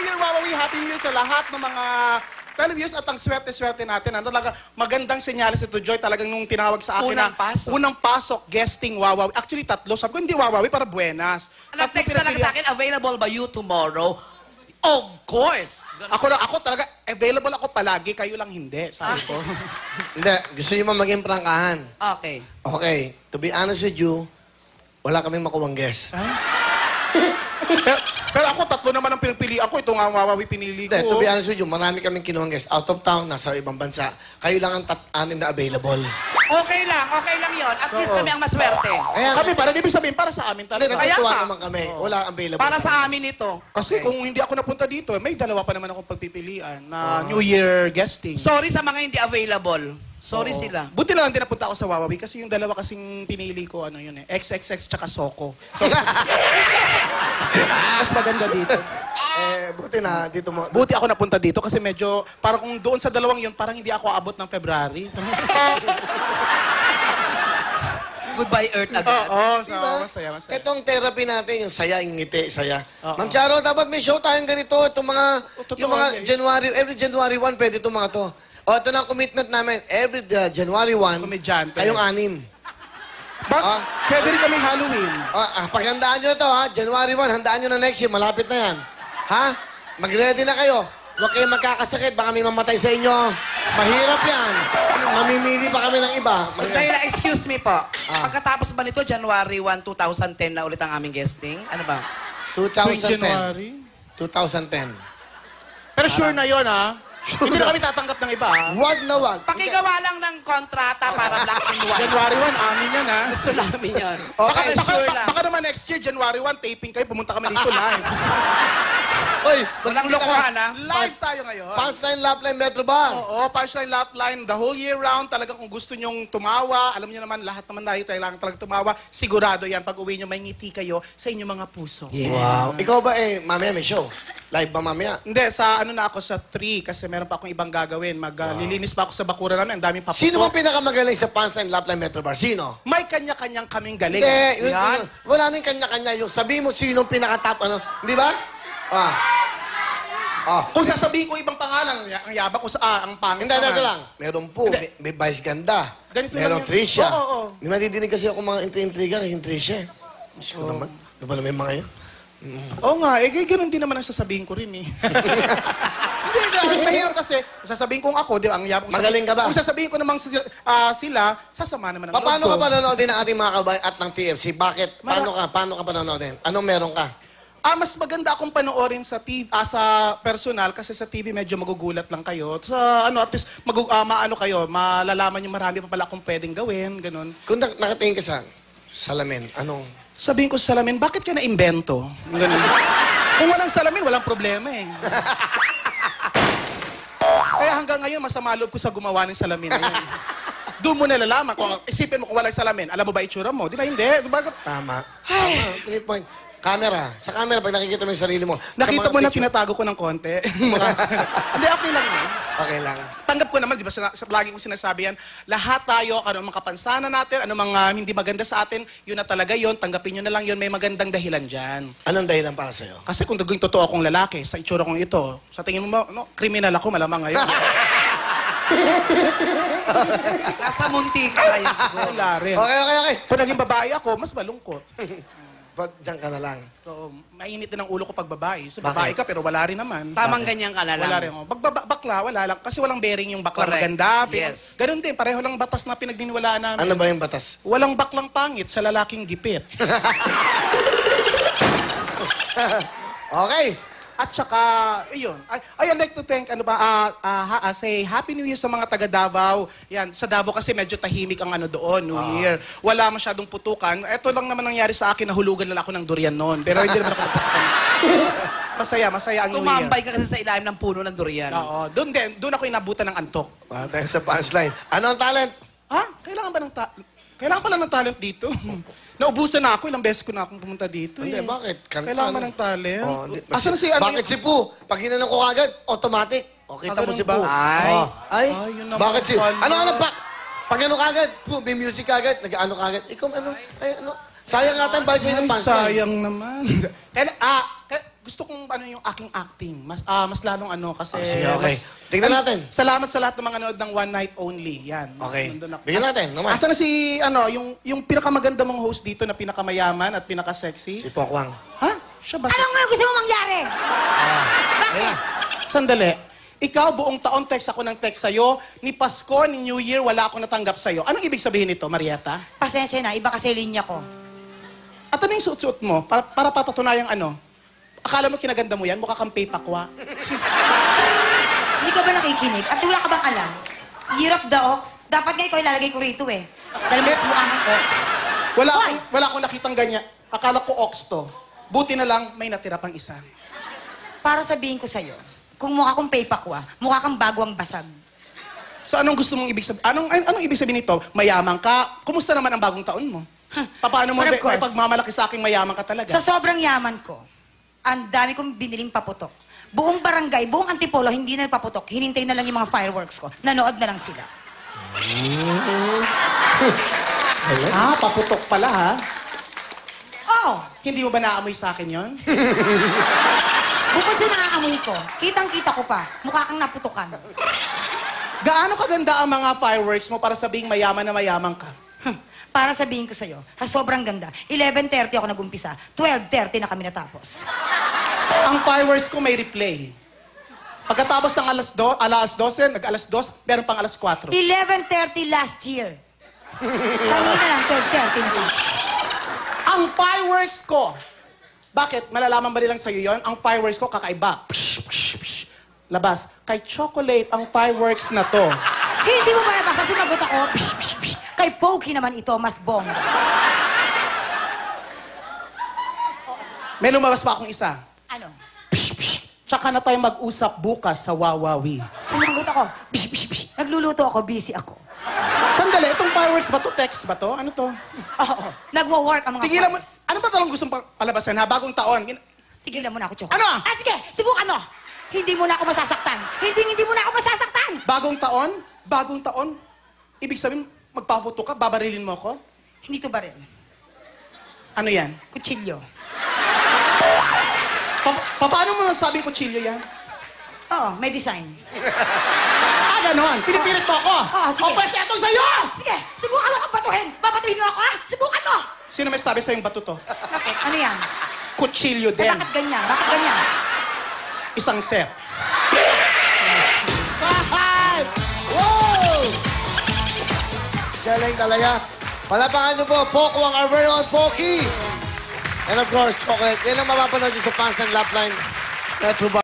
New Year, Wawawi! Happy New Year sa lahat ng mga televiewers at ang swerte-swerte natin. Ano talaga, magandang senyales ito, Joy. Talagang nung tinawag sa akin unang pasok, guesting Wawawi. Actually, 3. Sabi ko, hindi Wawawi, para buenas. Nag-text talaga sa akin, available ba you tomorrow? Of course! Ako talaga, available ako palagi, kayo lang hindi, sabi ko. Hindi, gusto niyo maging prangkahan. Okay. Okay, to be honest with you, wala kaming makuwang guess. Pero ako, 3 naman ang pinipilian ko. Ito nga ang Wawawi pinili ko. Hindi, to be honest with you, marami kaming kinuhang guess. Out of town, nasa ibang bansa. Kayo lang ang 6 na available. Okay lang yon. At least kami ang maswerte. Kaya, Kami, para ibig sabihin, para sa amin hindi, talaga. natutuwa Kaya ka. naman kami. Wala available. Para sa amin ito. Kasi kung hindi ako napunta dito, may 2 pa naman akong pagpipilian na New Year guesting. Sorry sa mga hindi available. Sorry sila. Buti na lang din napunta ako sa Wawawi kasi yung 2 kasing pinili ko, ano yun eh, XXX tsaka Soko. So, mas maganda dito. Buti na, dito mo. Buti ako napunta dito kasi medyo, parang kung doon sa 2 yun, parang hindi ako abot ng February. Goodbye Earth agad. Oo, so, Diba? masaya. Itong therapy natin, yung saya, yung ngiti, saya. Oo. Ma'am Charo, dapat may show tayong ganito. Itong mga, Totoo, yung mga eh. January, every January 1, pwede itong mga to. O, ito na ang commitment namin. Every January 1, Komedyante. kayong 6. Ah. Pwede rin kaming Halloween. Paghandaan nyo ito, ha? January 1, handaan nyo na next year. Malapit na yan. Ha? Mag-ready na kayo. Huwag kayong magkakasakit. Baka may mamatay sa inyo. Mahirap yan. Mamimili pa kami ng iba. Dahil, excuse me po. Pagkatapos ba nito, January 1, 2010 na ulit ang aming guesting? Ano ba? 2010. January. 2010. Pero sure na yun, ha? Hindi na kami tatanggap ng iba, ha? Wag na wag. Pakigawa lang ng kontrata para black and white. January 1, amin yan, ha? Gusto namin yun. Baka, Okay, sure lang. baka naman next year, January 1, taping kayo, pumunta kami dito live. Oy, Walang lokohan, ha? Live tayo ngayon. Punchline Lapline Metro Bar. Oo, punchline, lap line, the whole year round. Talagang kung gusto nyong tumawa, alam niyo naman, lahat naman tayo kailangan talagang tumawa. Sigurado yan, pag uwi nyo, may ngiti kayo sa inyong mga puso. Yeah. Wow. Ikaw ba mamaya may show? Live ba mamaya? Hindi, sa ano na ako sa 3 kasi meron pa akong ibang gagawin. Maglilinis pa ako sa bakura namin, ang daming paputok. Sino bang pinakamagaling sa Punchline Lapline Metro Bar? Sino? May kanya-kanyang kaming galing. Hindi, Yan. wala nang kanya-kanya. Yung sabi mo sino pinaka-top, ano? Di ba? Kung sasabihin ko ibang pangalan, ang yaba ko sa ang pangit Hindi, naman. ito lang. Meron po, Hindi. may Vice Ganda. Ganito Meron lang yun. Tricia. Oo. Di madidinig kasi ako mga intriga kay Tricia. Diyos ko naman. Ano ba naman yung mga yun? Oo nga, ganun din naman ang sasabihin ko rin eh. Hindi, ang mahirap kasi, sasabihin kong ako, di ba, ang yabang Magaling ka ba? Kung sasabihin ko namang sila, sasama naman ang Paano loob ka ko. panonoodin ng ating mga kabayan at ng TFC? Bakit? Paano ka panonoodin? Anong meron ka? Mas maganda akong panoorin sa sa personal kasi sa TV medyo magugulat lang kayo. Sa at least maano kayo, malalaman niyo marami pa pala akong pwedeng gawin, ganun. Kung nakatingin ka sa salamin, anong... Sabihin ko sa salamin, bakit ka na-imbento? Ganun. Kung walang salamin, walang problema eh. Kaya hanggang ngayon, masama loob ko sa gumawa ng salamin na yun. Doon mo nalalaman. Kung isipin mo kung walang salamin, alam mo ba itsura mo? Di ba hindi? Diba? Tama. Tama. 3 point. Camera. Sa camera, pag nakikita mo yung sarili mo. Nakita sa mga mo na picture- tinatago ko ng konti. Hindi, okay lang yun. Okay lang. Tanggap ko naman, di ba, lagi kong sinasabi yan, lahat tayo, ano mga kapansanan natin, ano mga hindi maganda sa atin, yun na talaga yun, tanggapin nyo na lang yun, may magandang dahilan dyan. Anong dahilan para sa'yo? Kasi kung gagawin totoo akong lalaki, sa itsura kong ito, sa tingin mo ba, no, kriminal ako malamang ngayon. Nasa munti ka ngayon siguro. Wala rin. Okay. Kung naging babae ako, mas malungkot. Pag dyan ka na lang. So, mainit na ng ulo ko pag babae. So, Bakit? babae ka, pero wala rin naman. Tamang ganyan ka na lang. Wala rin. Oh. Bakla, wala lang. Kasi walang bearing yung bakla Correct. maganda. Yes. Ganun din, pareho lang batas na pinagdiniwalaan namin. Ano ba yung batas? Walang baklang pangit sa lalaking gipit. Okay. At saka, ayun. I'd like to thank, say Happy New Year sa mga taga Davao. Yan, sa Davao kasi medyo tahimik ang doon, New Year. Wala masyadong putukan. Ito lang naman nangyari sa akin, nahulugan lang ako ng durian noon. Pero hindi naman ako naputukan. Masaya ang New Year. Tumambay ka kasi sa ilalim ng puno ng durian. Oo, doon ako inabutan ng antok. Dahil sa punchline. Ano ang talent? Ha? Kailangan ba ng Kailangan pala ng talent dito. Naubusan na ako, ilang beses ko na akong pumunta dito. Hindi, eh. bakit? Kailangan ba ng talent? Oh, Asan si bakit si Poo? Pag ginanong ko agad, automatic. O, kita mo ganun si ba? Poo. Ay. Oh. Ay, Ay, yun naman bakit si... pala. Ano, ba? Pag ano kagad, Poo, may music kagad, nag-ano kagad. Ikaw, ano, ay, ano, sayang nga tayong bayad sa'yo ng Ay, punchline. sayang naman. gusto kong ano yung aking acting. Mas lalong ano kasi... Sige, okay. Tingnan natin. Salamat sa lahat ng mga nanood ng One Night Only. Yan. Okay. Nandun ako. Bigyan natin, naman. Asa na si, ano, yung pinakamaganda mong host dito na pinakamayaman at pinaka-sexy? Si Pokwang. Ha? Siya ba? Ano nga gusto mo mangyari? Ayan. Sandali. Ikaw, buong taon text ako ng text sa'yo. Ni Pasko, ni New Year, wala akong natanggap sa'yo. Anong ibig sabihin nito, Marieta? Pasensya na, iba kasi linya ko. At ano yung suot-suot mo? Para papatunayang ano? Akala mo kinaganda mo yan? Mukha kang paypakwa. Hindi ka ba nakikinig? At wala ka bang alam? Year of the Ox? Dapat nga ikaw ilalagay ko rito eh. Dahil mas mukha ng Ox. Wala akong nakitang ganyan. Akala ko ox to. Buti na lang, may natira pang isa. Para sabihin ko sa'yo, kung mukha kong paypakwa, mukha kang bagwang basag. So anong gusto mong ibig sabihin? Anong ibig sabihin nito? Mayaman ka? Kumusta naman ang bagong taon mo? Paano mo But of course, pagmamalaki sa aking mayaman ka talaga? Sa sobrang yaman ko, ang dami kong biniling paputok. Buong barangay, buong Antipolo, hindi na paputok. Hinintay na lang yung mga fireworks ko. Nanood na lang sila. Paputok pala ha? Oo! Hindi mo ba naamoy sa akin yon? Bukod sa nakaamoy ko, kitang-kita ko pa, mukha kang naputukan. Gaano kaganda ang mga fireworks mo para sabing mayaman na mayaman ka? Para sabihin ko sa'yo, sobrang ganda. 11:30 ako nag-umpisa, 12:30 na kami natapos. Ang fireworks ko may replay. Pagkatapos ng alas 12, nag-alas 2, meron pang alas 4. 11:30 last year. Kanina lang, 12:30 na tapos. Ang fireworks ko, bakit? Malalaman ba nilang sa'yo yon? Ang fireworks ko kakaiba. Psh, psh, psh. Labas, kay Chocolate ang fireworks na to. Hindi mo ba nabasa sumagot ako? Psh, psh, psh. Kay Pokey naman ito, mas bongga. May lumabas pa akong isa. Ano? Psh, psh. Tsaka na tayo mag-usap bukas sa Wawawi. Sumagot ako. Psh, psh, psh. Nagluluto ako, busy ako. Sandali, itong fireworks ba to? Text ba to? Ano to? Oo, nagwo-work ang mga Tigilan mo. fireworks. Ano ba talagang gustong palabasan ha? Bagong taon. Tigilan mo na ako, Choco. Ano? Sige, subukan mo. Hindi mo na ako masasaktan. Hindi mo na ako masasaktan. Bagong taon? Bagong taon? Ibig sabihin, magpaputo ka? Babarilin mo ako? Hindi to ba rin? Ano yan? Kutsilyo. Paano mo nasabing kutsilyo yan? Oo, may design. Ganon. Pinipilit mo ako. Sige. O, pwes, eto sa'yo! Sige, subukan mo akong batuhin. Babatuhin mo ako, ha? Subukan mo. Sino may sabi sa'yong bato to? Bakit? Ano yan? Kutsilyo din. Bakit ganyan? Bakit ganyan? Isang set. Wow! Galing talaga. Palapakan niyo po, Pokwang, our very own Poki. And of course, Chocolate. Yan ang mapapanood niyo sa fans ng Lapline Metro Bar.